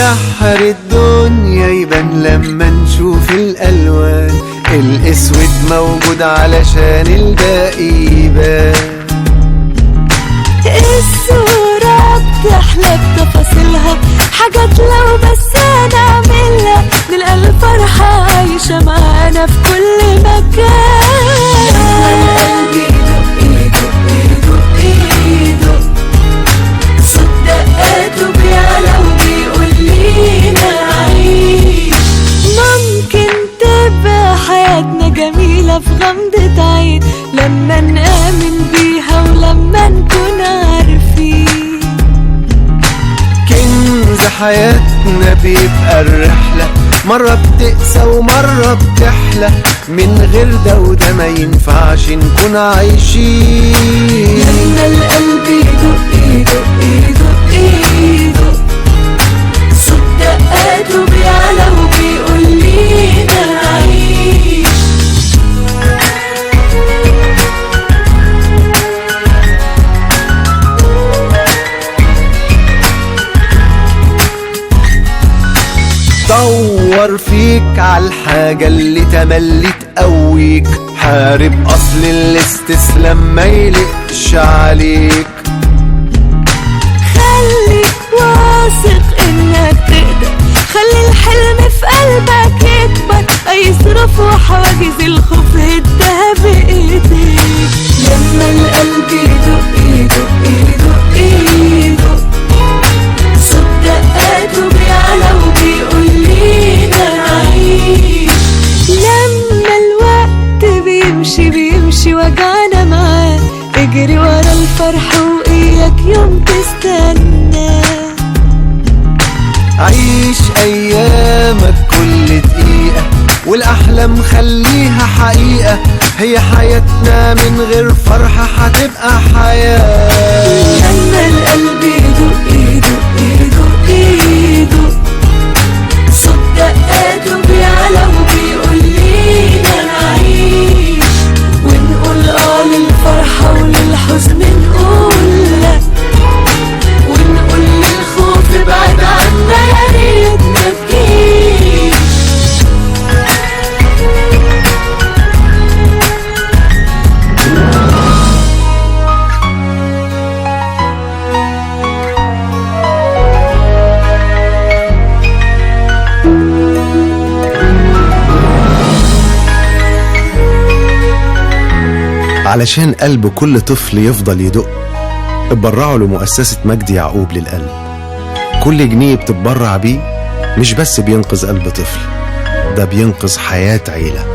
سحر الدنيا يبان لما نشوف الألوان، الأسود موجود علشان الباقي يبان. الصورة بتحلى بتفاصيلها، حاجات لو بس هنعملها نلقى الفرحة عايشة معانا في كل مكان. القلب يدق يدق يدق يدق، صوت دقاته بيعلى وبيقول لينا عيش. ممكن تبقى حياتنا جميلة في غمضة عين لما نآمن بيها ولما نكون عارفين. كنز حياتنا بيبقى الرحلة، مرة بتقسى ومرة بتحلى، من غير ده وده ما ينفعش نكون عايشين. لما القلب يدق يدق يدق يدق، صوت دقاته بيعلى وبيقول لينا عيش. دور فيك عالحاجة اللي تملي تقويك، حارب أصل الاستسلام ما يلقش عليك. خليك واثق انك تقدر، خلي الحلم في قلبك يكبر، اي ظروف وحواجز الخوف هدها بايديك. لما القلب يدق يدق يدق يدق، صوت دقاته بيعلى وبيقول لينا عيش. لما الوقت بيمشي بيمشي وجعنا معاه، اجري ورا الفرح واياك يوم تستنى. عيش أيامك كل دقيقة، والأحلام خليها حقيقة، هي حياتنا من غير فرحة هتبقى حياة. لما القلب يدق يدق يدق يدق، صوت دقاته بيعلى وبيقول لينا نعيش، ونقول للفرحة وللحزن نقول لا، ونقول للخوف ابعد عنا يا ريت ما تجيش. علشان قلب كل طفل يفضل يدق، اتبرعوا لمؤسسة مجدي يعقوب للقلب. كل جنيه بتتبرع بيه مش بس بينقذ قلب طفل، ده بينقذ حياة عيلة.